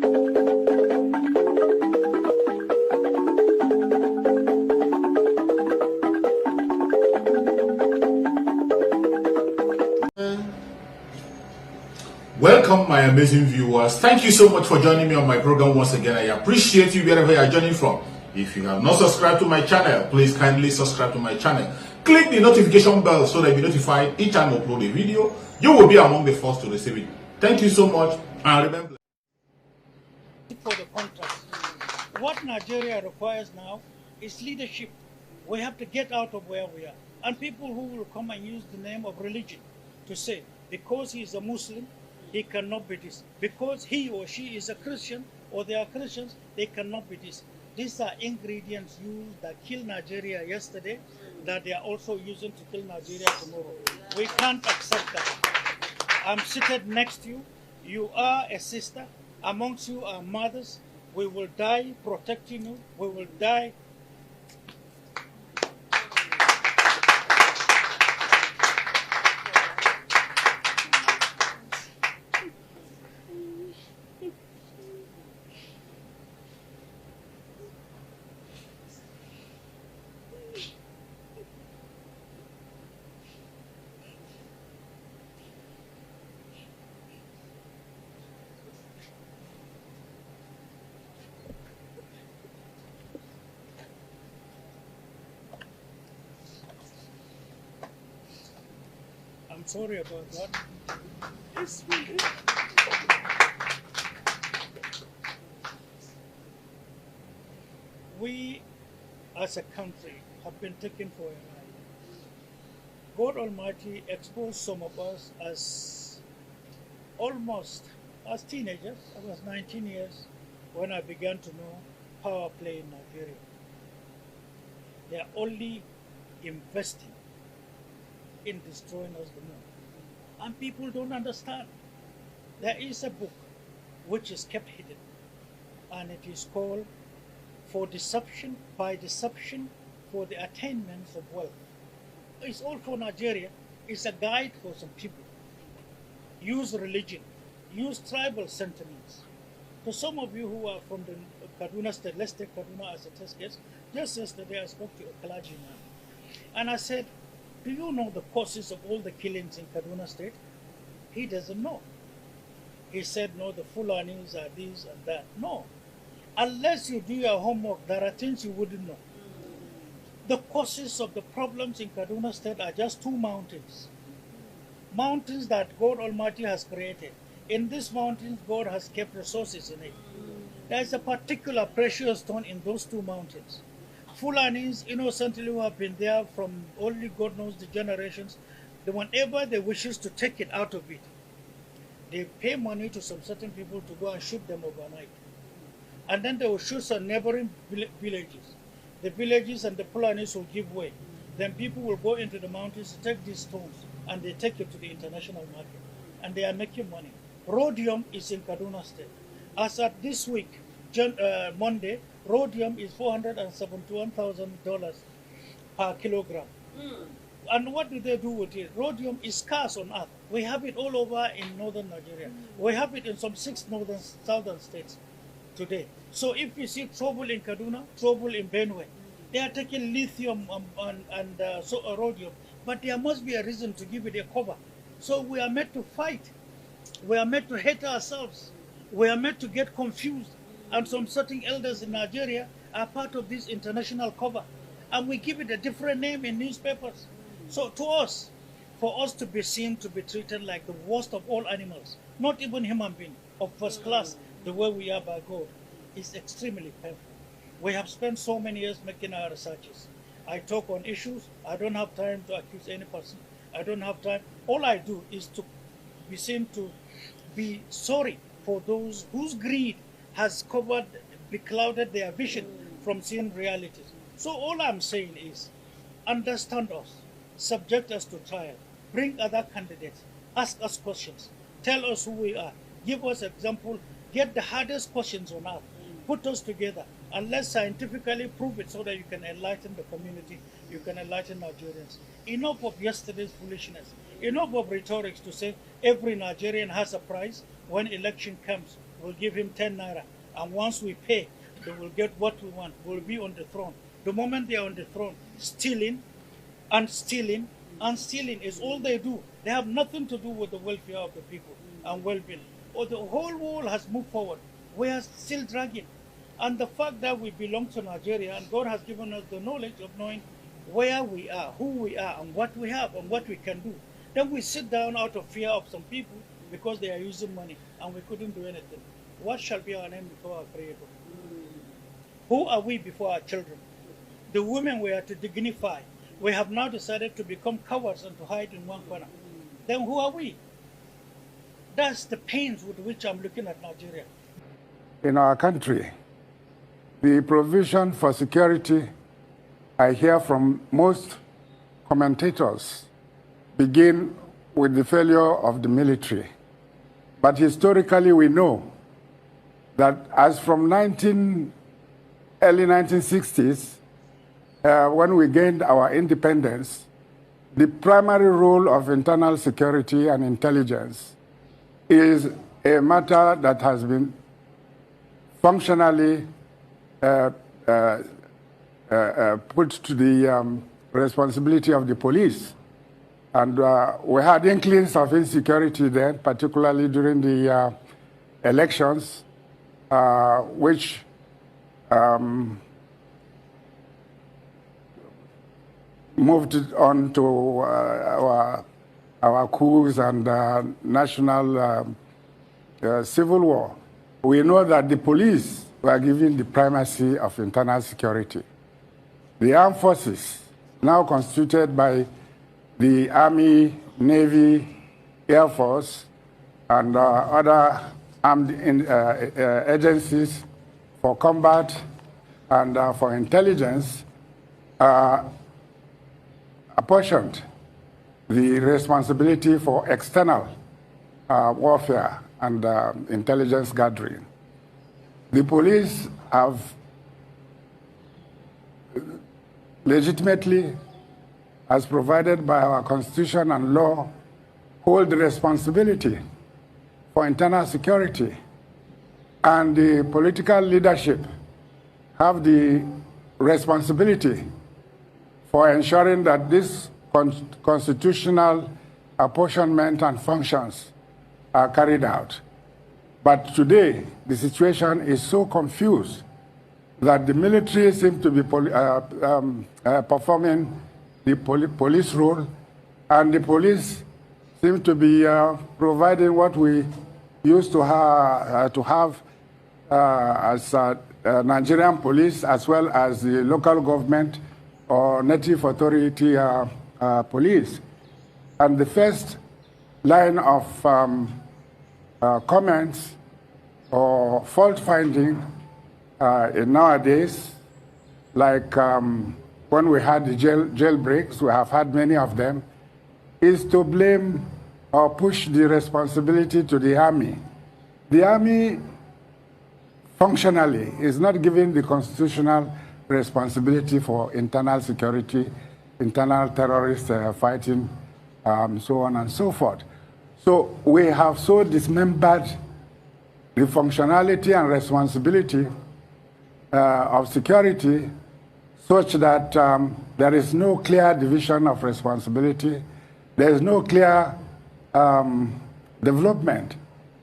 Welcome, my amazing viewers. Thank you so much for joining me on my program once again. I appreciate you wherever you are joining from. If you have not subscribed to my channel, please kindly subscribe to my channel. Click the notification bell so that you'll be notified each time I upload a video. You will be among the first to receive it. Thank you so much, and remember, for the contract. What Nigeria requires now is leadership. We have to get out of where we are. And people who will come and use the name of religion to say, because he is a Muslim, he cannot be this. Because he or she is a Christian, or they are Christians, they cannot be this. These are ingredients used that killed Nigeria yesterday, that they are also using to kill Nigeria tomorrow. We can't accept that. I'm seated next to you. You are a sister. Amongst you are mothers. We will die protecting you. We will die. I'm sorry about that. We, as a country, have been taken for a ride. God Almighty exposed some of us as almost as teenagers. I was 19 years when I began to know power play in Nigeria. They are only investing in destroying us the more. And people don't understand. There is a book which is kept hidden, and it is called For Deception, by Deception, for the Attainments of Wealth. It's all for Nigeria. It's a guide for some people. Use religion, use tribal sentiments. For some of you who are from the Kaduna State, let's take Kaduna as a test case. Just yesterday I spoke to a clergyman, and I said, do you know the causes of all the killings in Kaduna State? He doesn't know. He said, no, the Fulanis are this and that. No. Unless you do your homework, there are things you wouldn't know. The causes of the problems in Kaduna State are just two mountains. Mountains that God Almighty has created. In these mountains, God has kept resources in it. There is a particular precious stone in those two mountains. Fulanis innocently who have been there from only God knows the generations, whenever they wishes to take it out of it, they pay money to some certain people to go and shoot them overnight. And then they will shoot some neighboring villages. The villages and the Fulanis will give way. Then people will go into the mountains to take these stones, and they take it to the international market. And they are making money. Rhodium is in Kaduna State. As at this week, Monday, rhodium is $471,000 per kilogram. And what do they do with it? Rhodium is scarce on earth. We have it all over in northern Nigeria. We have it in some 6 southern states today. So if you see trouble in Kaduna, trouble in Benue, they are taking lithium and rhodium. But there must be a reason to give it a cover. So we are meant to fight. We are meant to hate ourselves. We are meant to get confused. And some certain elders in Nigeria are part of this international cover. And we give it a different name in newspapers. So to us, for us to be seen to be treated like the worst of all animals, not even human being, of first class, the way we are by God, is extremely painful. We have spent so many years making our researches. I talk on issues. I don't have time to accuse any person. I don't have time. All I do is to be seen to be sorry for those whose greed has beclouded their vision from seeing realities. So all I'm saying is, understand us, subject us to trial, bring other candidates, ask us questions, tell us who we are, give us example, get the hardest questions on earth, put us together, and let's scientifically prove it so that you can enlighten the community, you can enlighten Nigerians. Enough of yesterday's foolishness, enough of rhetorics to say every Nigerian has a prize. When election comes, we'll give him 10 naira. And once we pay, they will get what we want. We'll be on the throne. The moment they are on the throne, stealing and stealing and stealing is all they do. They have nothing to do with the welfare of the people and well-being. Or the whole world has moved forward. We are still dragging. And the fact that we belong to Nigeria and God has given us the knowledge of knowing where we are, who we are, and what we have, and what we can do. Then we sit down out of fear of some people because they are using money and we couldn't do anything. What shall be our name before our Creator? Who are we before our children? The women we are to dignify. We have now decided to become cowards and to hide in one corner. Then who are we? That's the pains with which I'm looking at Nigeria. In our country, the provision for security, I hear from most commentators, begin with the failure of the military. But historically, we know that as from early 1960s, when we gained our independence, the primary role of internal security and intelligence is a matter that has been functionally put to the responsibility of the police. And we had inklings of insecurity then, particularly during the elections, which moved on to our coups and national civil war. We know that the police were given the primacy of internal security. The armed forces, now constituted by the Army, Navy, Air Force, and other armed agencies for combat and for intelligence, apportioned the responsibility for external warfare and intelligence gathering. The police have legitimately, as provided by our Constitution and law, hold the responsibility for internal security. And the political leadership have the responsibility for ensuring that this constitutional apportionment and functions are carried out. But today, the situation is so confused that the military seems to be performing the police role, and the police seem to be providing what we used to have as Nigerian police, as well as the local government or native authority police. And the first line of comments or fault finding nowadays, like when we had the jailbreaks, we have had many of them, is to blame or push the responsibility to the army. The army functionally is not given the constitutional responsibility for internal security, internal terrorist fighting, so on and so forth. So we have so dismembered the functionality and responsibility of security such that there is no clear division of responsibility. There is no clear development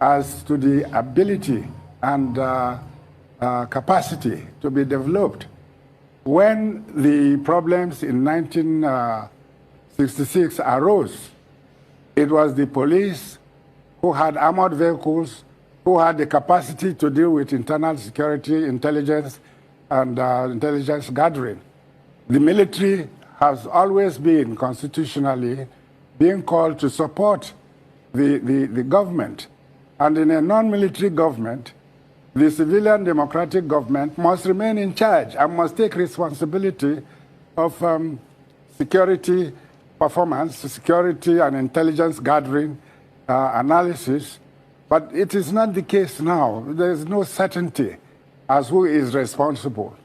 as to the ability and capacity to be developed. When the problems in 1966 arose, it was the police who had armored vehicles, who had the capacity to deal with internal security, intelligence, and intelligence gathering. The military has always been constitutionally being called to support the government. And in a non-military government, the civilian democratic government must remain in charge and must take responsibility of security performance, security and intelligence gathering, analysis. But it is not the case now. There is no certainty as who is responsible.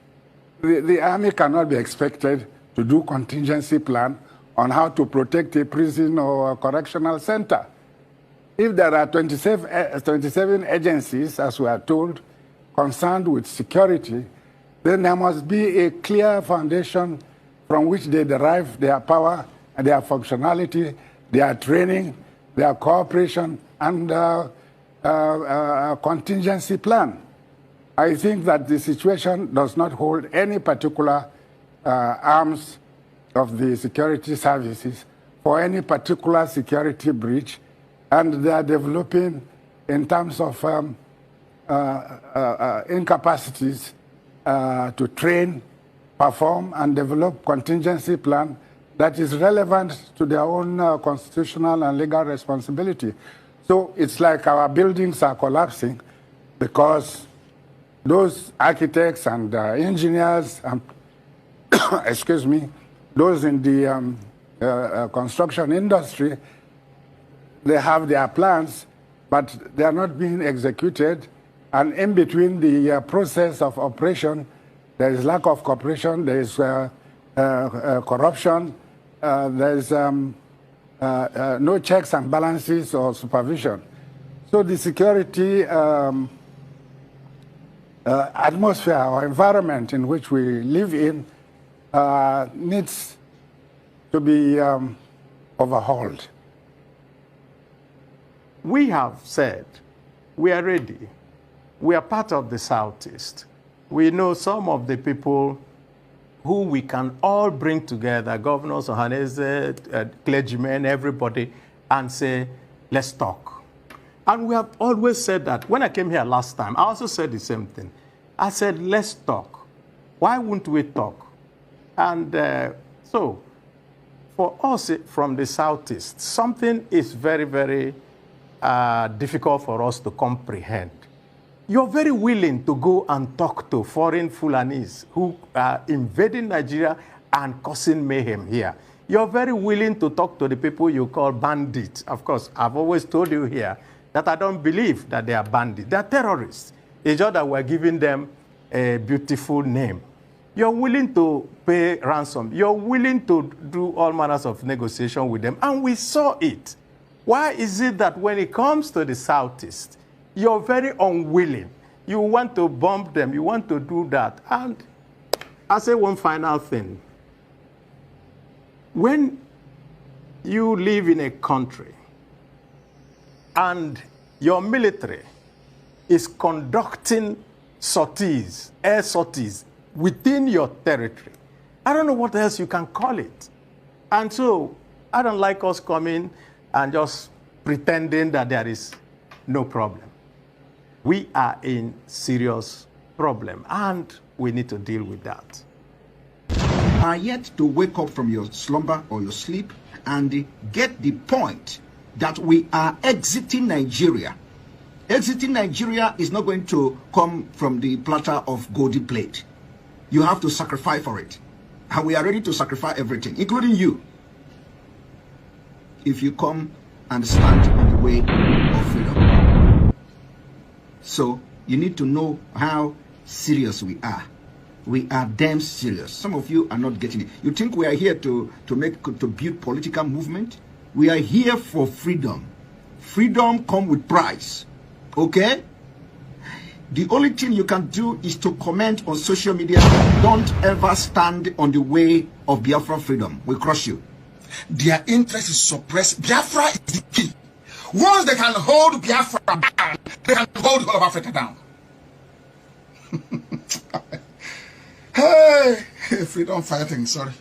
The army cannot be expected to do contingency plan on how to protect a prison or a correctional center. If there are 27 agencies, as we are told, concerned with security, then there must be a clear foundation from which they derive their power and their functionality, their training, their cooperation, and contingency plan. I think that the situation does not hold any particular arms of the security services for any particular security breach, and they are developing in terms of incapacities to train, perform, and develop contingency plan that is relevant to their own constitutional and legal responsibility. So it's like our buildings are collapsing because those architects and engineers, excuse me, those in the construction industry, they have their plans, but they are not being executed. And in between the process of operation, there is lack of cooperation, there is corruption, there is no checks and balances or supervision. So the security atmosphere or environment in which we live in needs to be overhauled. We have said we are ready. We are part of the Southeast. We know some of the people who we can all bring together, governors, Ohanese, clergymen, everybody, and say, let's talk. And we have always said that. When I came here last time, I also said the same thing. I said, let's talk. Why wouldn't we talk? And so, for us from the Southeast, something is very, very difficult for us to comprehend. You're very willing to go and talk to foreign Fulanis who are invading Nigeria and causing mayhem here. You're very willing to talk to the people you call bandits. Of course, I've always told you here that I don't believe that they are bandits. They are terrorists. It's just that we're giving them a beautiful name. You're willing to pay ransom. You're willing to do all manners of negotiation with them, and we saw it. Why is it that when it comes to the Southeast, you're very unwilling? You want to bomb them. You want to do that. And I'll say one final thing. When you live in a country and your military is conducting sorties, air sorties, within your territory, I don't know what else you can call it. And so I don't like us coming and just pretending that there is no problem. We are in serious problem, and we need to deal with that. Are yet to wake up from your slumber or your sleep and get the point that we are exiting Nigeria. Exiting Nigeria is not going to come from the platter of golden plate. You have to sacrifice for it. And we are ready to sacrifice everything, including you, if you come and stand on the way of freedom. So you need to know how serious we are. We are damn serious. Some of you are not getting it. You think we are here to build political movement? We are here for freedom. Freedom comes with price. Okay? The only thing you can do is to comment on social media. Don't ever stand on the way of Biafra freedom. We crush you. Their interest is suppressed. Biafra is the key. Once they can hold Biafra down, they can hold all of Africa down. Hey, freedom fighting, sorry.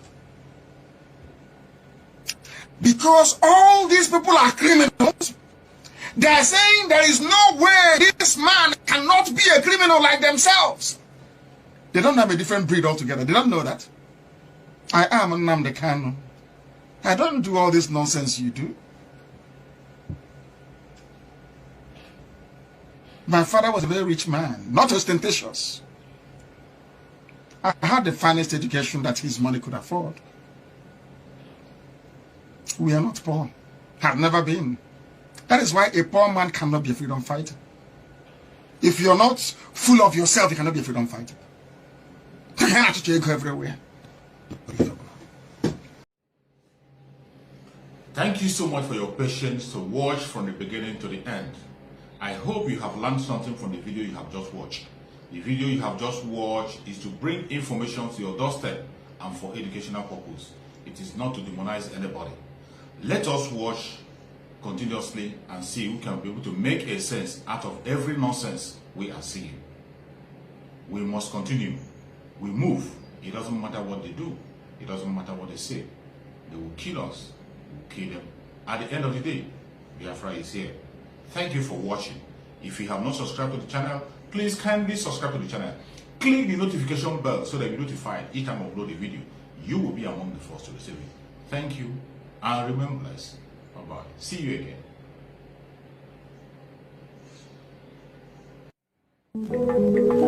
Because all these people are criminals, they are saying there is no way this man cannot be a criminal like themselves. They don't have a different breed altogether. They don't know that. I am Nnamdi Kanu. I don't do all this nonsense you do. My father was a very rich man, not ostentatious. I had the finest education that his money could afford. We are not poor. Have never been. That is why a poor man cannot be a freedom fighter. If you're not full of yourself, you cannot be a freedom fighter. You cannot go everywhere. Thank you so much for your patience to watch from the beginning to the end. I hope you have learned something from the video you have just watched. The video you have just watched is to bring information to your doorstep and for educational purpose. It is not to demonize anybody. Let us watch continuously and see who can be able to make a sense out of every nonsense we are seeing. We must continue. We move. It doesn't matter what they do. It doesn't matter what they say. They will kill us. We will kill them. At the end of the day, Biafra is here. Thank you for watching. If you have not subscribed to the channel, please kindly subscribe to the channel. Click the notification bell so that you're notified each time I upload a video. You will be among the first to receive it. Thank you and remain blessed. Bye-bye. See you again.